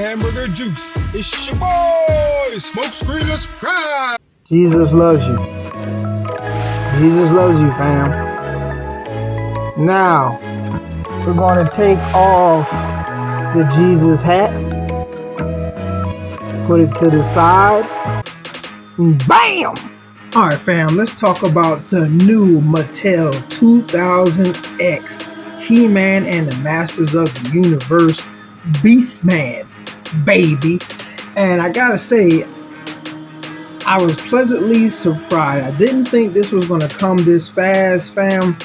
hamburger juice. It's your boy, Smoke Screenless Pride. Jesus loves you. Jesus loves you, fam. Now, we're going to take off the Jesus hat, put it to the side, and BAM! Alright, fam, let's talk about the new Mattel 2000X He-Man and the Masters of the Universe Beastman, baby. And I gotta say, I was pleasantly surprised. I didn't think this was gonna come this fast, fam,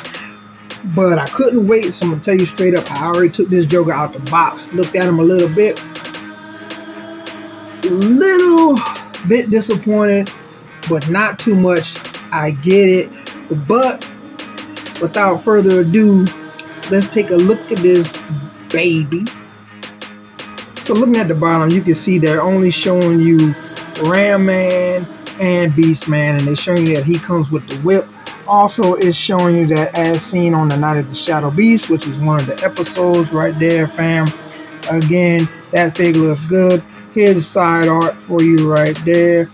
but I couldn't wait. So I'm gonna tell you straight up, I already took this Joker out the box, looked at him a little bit disappointed, but not too much. I get it. But without further ado, let's take a look at this baby. So looking at the bottom, you can see they're only showing you Ram Man and Beastman, and they're showing you that he comes with the whip. Also, it's showing you that as seen on the Night of the Shadow Beast, which is one of the episodes right there, fam. Again, that figure looks good. Here's the side art for you right there,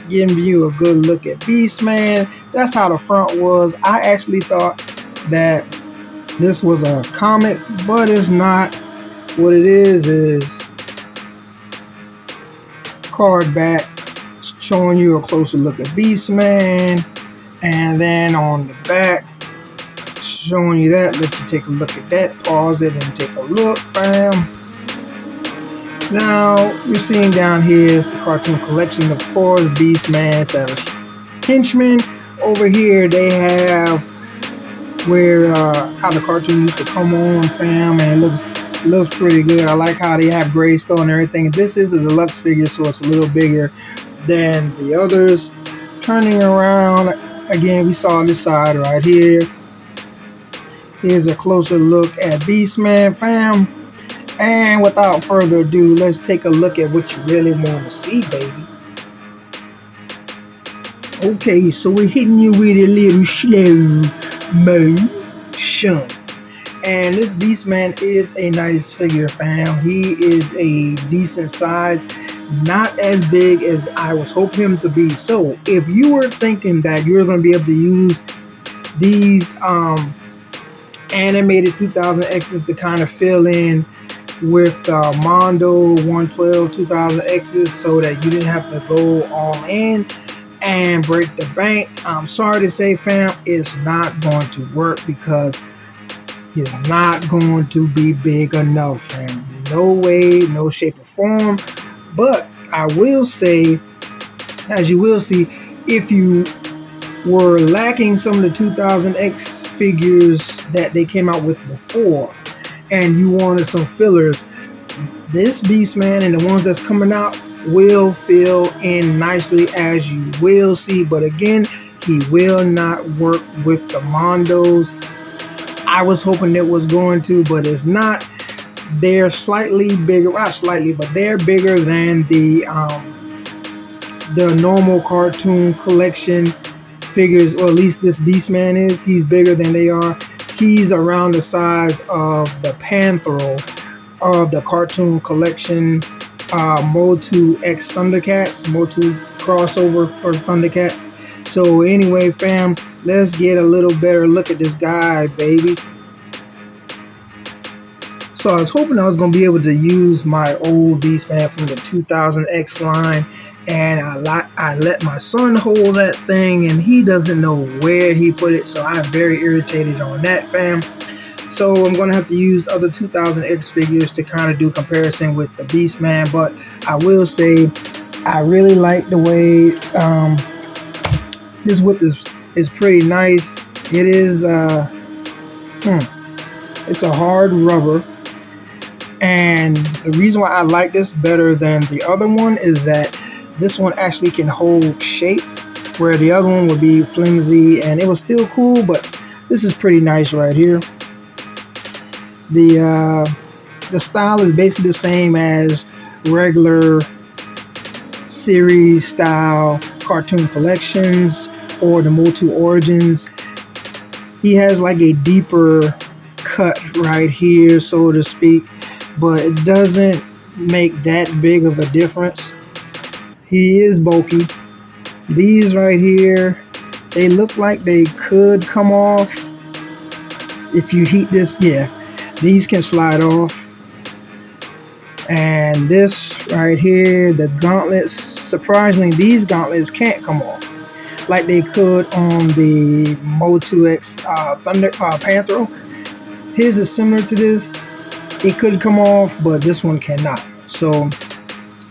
giving you a good look at Beastman. That's how the front was. I actually thought that this was a comic, but it's not. What it is card back, showing you a closer look at Beastman, and then on the back, showing you that. Let you take a look at that. Pause it and take a look, fam. Now, you're seeing down here is the cartoon collection, of course, Beastman, Savage Henchman. Over here, they have where how the cartoon used to come on, fam, and it looks pretty good. I like how they have Grayskull and everything. This is a deluxe figure, so it's a little bigger than the others. Turning around, again, we saw this side right here. Here's a closer look at Beastman, fam. And without further ado, let's take a look at what you really want to see, baby. Okay, so we're hitting you with a little slow motion. And this Beastman is a nice figure, fam. He is a decent size, not as big as I was hoping him to be. So if you were thinking that you're going to be able to use these animated 2000Xs to kind of fill in with Mondo 112 2000Xs so that you didn't have to go all in and break the bank, I'm sorry to say, fam, it's not going to work because it's not going to be big enough, fam. No way, no shape or form. But I will say, as you will see, if you were lacking some of the 2000X figures that they came out with before, and you wanted some fillers, this Beastman and the ones that's coming out will fill in nicely, as you will see. But again, he will not work with the Mondos. I was hoping it was going to, but it's not. They're slightly bigger, not slightly, but they're bigger than the normal cartoon collection figures, or at least this Beastman is. He's bigger than they are. He's around the size of the Panthro of the cartoon collection Motu X Thundercats, Motu crossover for Thundercats. So anyway, fam, let's get a little better look at this guy, baby. So I was hoping I was going to be able to use my old Beastman from the 2000X line, and I let my son hold that thing, and he doesn't know where he put it, so I'm very irritated on that, fam. So I'm going to have to use other 2000X figures to kind of do comparison with the Beastman, but I will say I really like the way this whip is pretty nice. It is it's a hard rubber, and the reason why I like this better than the other one is that this one actually can hold shape, where the other one would be flimsy, and it was still cool, but this is pretty nice right here. The style is basically the same as regular series style cartoon collections or the Motu Origins. He has like a deeper cut right here, so to speak, but it doesn't make that big of a difference. He is bulky. These right here, they look like they could come off if you heat this. Yeah, these can slide off. And this right here, the gauntlets, surprisingly, these gauntlets can't come off like they could on the Mo2X Panthro. His is similar to this. It could come off, but this one cannot. So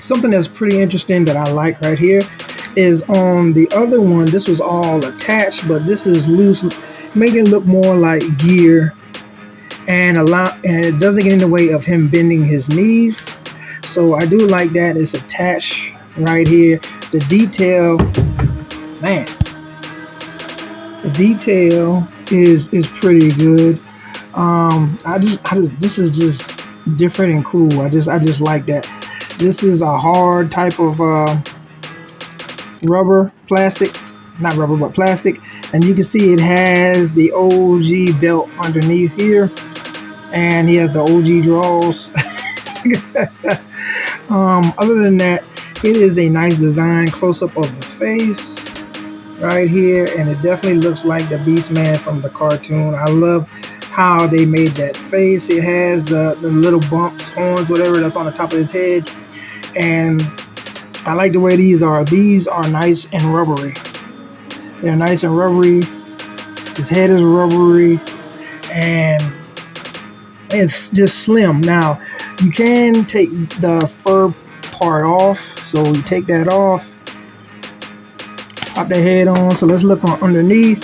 something that's pretty interesting that I like right here is on the other one, this was all attached, but this is loose, making it look more like gear, and it doesn't get in the way of him bending his knees. So I do like that it's attached right here. The detail, man, the detail is pretty good. This is just different and cool. I just like that. This is a hard type of plastic, and you can see it has the OG belt underneath here, and he has the OG draws. Other than that, it is a nice design, close up of the face right here, and it definitely looks like the Beastman from the cartoon. I love how they made that face. It has the little bumps, horns, whatever that's on the top of his head, and I like the way these are. These are nice and rubbery. They're nice and rubbery. His head is rubbery, and it's just slim. Now, you can take the fur part off, so you take that off, pop the head on. So let's look on underneath.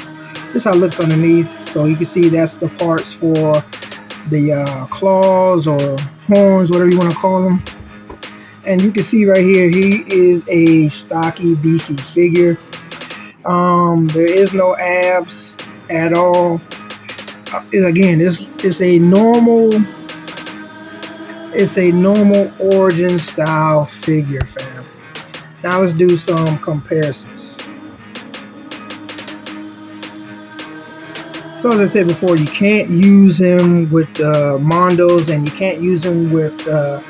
This is how it looks underneath. So you can see that's the parts for the claws or horns, whatever you want to call them. And you can see right here, he is a stocky, beefy figure. There is no abs at all. Again, it's a normal origin style figure, fam. Now let's do some comparisons. So as I said before, you can't use him with the Mondos, and you can't use him with the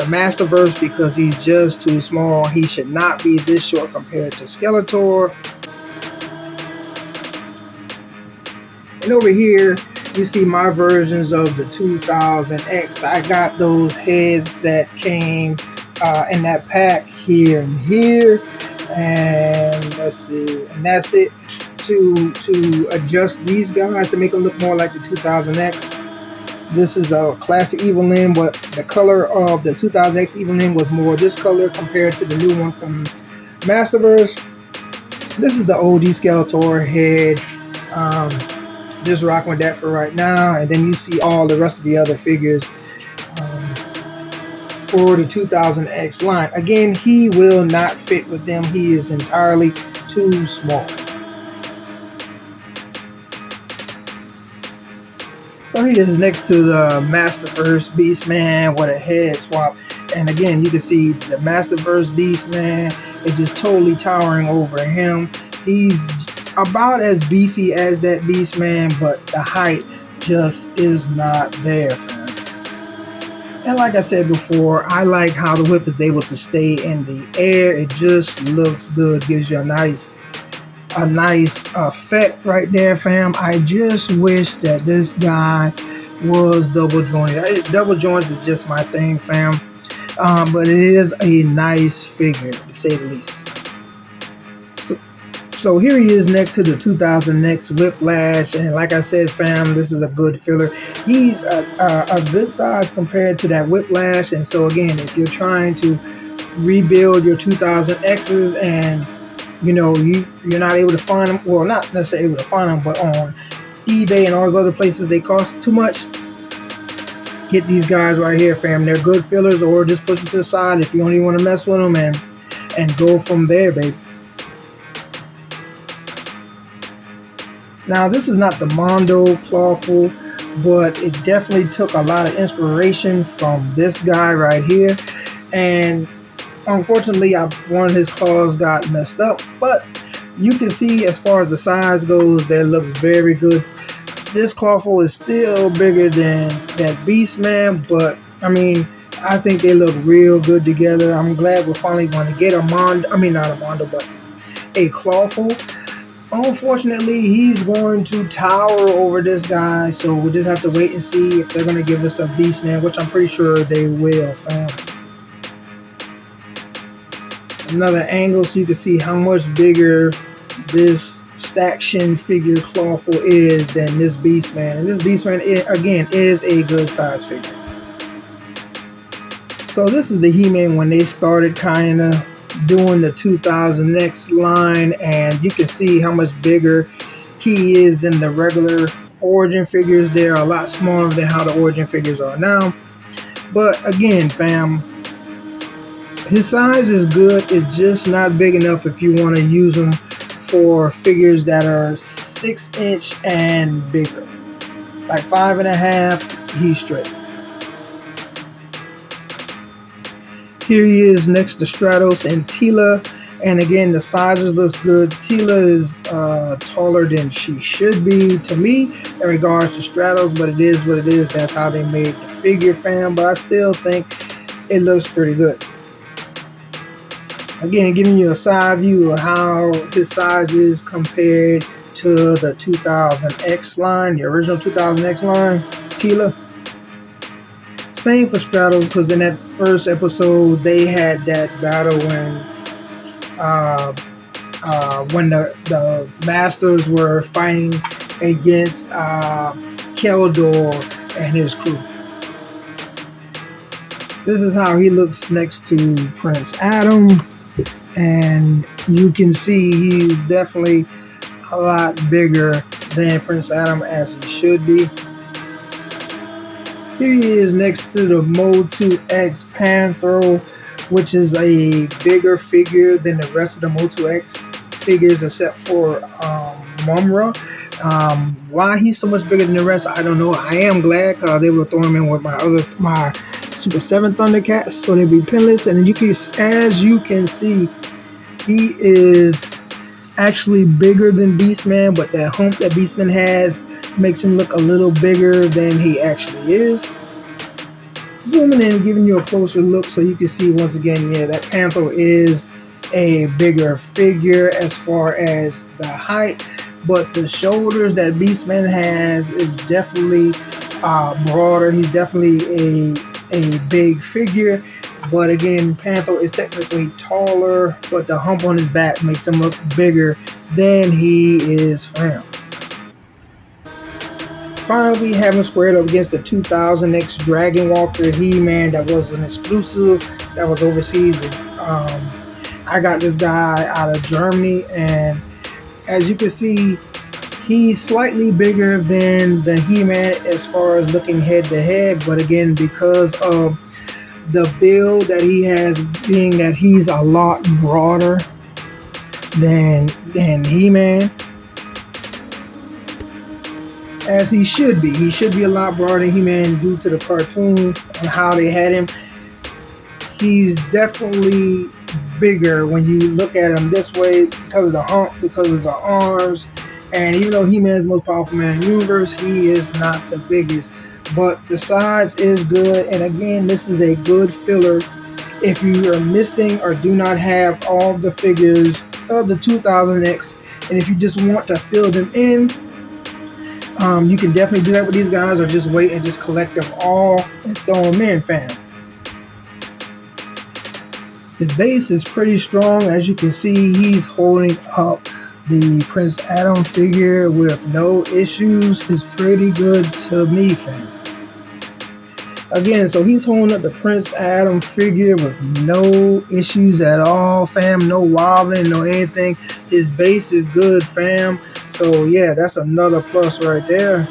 Masterverse because he's just too small. He should not be this short compared to Skeletor. And over here, you see my versions of the 2000X. I got those heads that came in that pack here and here. And let's see, and that's it. To adjust these guys to make them look more like the 2000X. This is a classic Evelyn, but the color of the 2000X Evelyn was more this color compared to the new one from Masterverse. This is the OG Skeletor head. Just rocking with that for right now, and then you see all the rest of the other figures for the 2000X line. Again, he will not fit with them. He is entirely too small. So he is next to the Masterverse Beastman with a head swap. And again, you can see the Masterverse Beastman is just totally towering over him. He's about as beefy as that Beastman, but the height just is not there for him. And like I said before, I like how the whip is able to stay in the air. It just looks good, gives you a nice effect right there, fam. I just wish that this guy was double jointed. Double joints is just my thing, fam. But it is a nice figure, to say the least. So here he is next to the 2000X Whiplash, and like I said, fam, this is a good filler. He's a good size compared to that Whiplash, and so again, if you're trying to rebuild your 2000Xs and you know you're not able to find them, well, not necessarily able to find them, but on eBay and all those other places they cost too much, get these guys right here, fam. They're good fillers, or just push them to the side if you only want to mess with them and go from there, baby. Now, this is not the Mondo Clawful, but it definitely took a lot of inspiration from this guy right here. And unfortunately, one of his claws got messed up. But you can see, as far as the size goes, that looks very good. This Clawful is still bigger than that Beastman, but I mean, I think they look real good together. I'm glad we're finally going to get a Mondo. I mean, not a Mondo, but a Clawful. Unfortunately, he's going to tower over this guy, so we'll just have to wait and see if they're going to give us a Beastman, which I'm pretty sure they will, fam. Another angle so you can see how much bigger this Staction figure Clawful is than this Beastman. And this Beastman, again, is a good size figure. So this is the He-Man when they started kind of doing the 2000X line, and you can see how much bigger he is than the regular Origin figures. They're a lot smaller than how the Origin figures are now. But again, fam, his size is good. It's just not big enough if you want to use them for figures that are 6" and bigger. Like 5.5, he's straight. Here he is next to Stratos and Teela, and again the sizes looks good. Teela is taller than she should be to me in regards to Stratos, but it is what it is. That's how they made the figure, fam. But I still think it looks pretty good. Again, giving you a side view of how his size is compared to the 2000X line, the original 2000X line, Teela. Same for Stratos, because in that first episode they had that battle when the Masters were fighting against Keldor and his crew. This is how he looks next to Prince Adam, and you can see he's definitely a lot bigger than Prince Adam, as he should be. Here he is next to the Mo2X Panthro, which is a bigger figure than the rest of the Mo2X figures except for Mumra. Why he's so much bigger than the rest, I don't know. I am glad because I was able to throw him in with my Super 7 Thundercats, so they'd be pinless. And you can, as you can see, he is actually bigger than Beastman, but that hump that Beastman has makes him look a little bigger than he actually is. Zooming in and giving you a closer look so you can see once again, yeah, that Panther is a bigger figure as far as the height, but the shoulders that Beastman has is definitely broader. He's definitely a big figure, but again, Panther is technically taller, but the hump on his back makes him look bigger than he is from. Finally, we have him squared up against the 2000X Dragon Walker He-Man that was an exclusive that was overseas. I got this guy out of Germany, and as you can see, he's slightly bigger than the He-Man as far as looking head to head, but again, because of the build that he has, being that he's a lot broader than He-Man, as he should be. He should be a lot broader than He-Man due to the cartoon and how they had him. He's definitely bigger when you look at him this way because of the hump, because of the arms. And even though He-Man is the most powerful man in the universe, he is not the biggest. But the size is good. And again, this is a good filler if you are missing or do not have all the figures of the 2000X. And if you just want to fill them in, you can definitely do that with these guys, or just wait and just collect them all and throw them in, fam. His base is pretty strong. As you can see, he's holding up the Prince Adam figure with no issues. It's pretty good to me, fam. Again, so he's holding up the Prince Adam figure with no issues at all, fam. No wobbling, no anything. His base is good, fam. So yeah, that's another plus right there.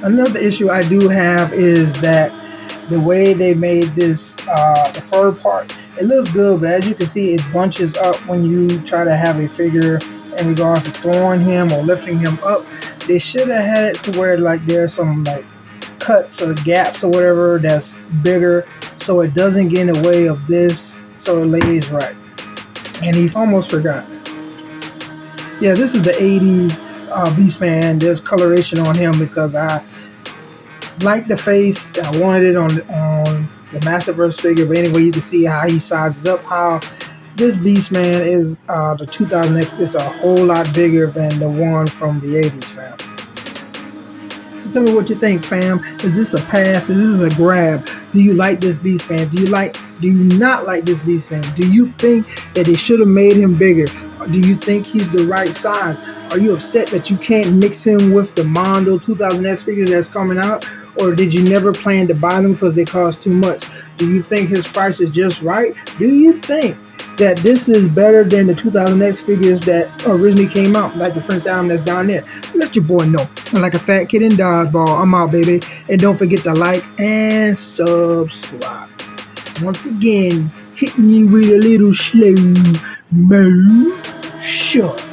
Another issue I do have is that the way they made this, the fur part, it looks good, but as you can see, it bunches up when you try to have a figure in regards to throwing him or lifting him up. They should have had it to where like there's some like cuts or gaps or whatever that's bigger, so it doesn't get in the way of this, so it lays right. And he almost forgot. Yeah, this is the 80s Beastman. There's coloration on him because like the face. I wanted it on the Masterverse figure, but anyway, you can see how he sizes up. How this Beastman is the 2000X is a whole lot bigger than the one from the 80s, fam. So tell me what you think, fam. Is this a pass? Is this a grab? Do you like this Beastman? Do you not like this Beastman? Do you think that they should have made him bigger? Or do you think he's the right size? Are you upset that you can't mix him with the Mondo 2000X figures that's coming out? Or did you never plan to buy them because they cost too much? Do you think his price is just right? Do you think that this is better than the 2000X figures that originally came out, like the Prince Adam that's down there? Let your boy know. And like a fat kid in dodgeball, I'm out, baby. And don't forget to like and subscribe. Once again, hitting you with a little slow motion.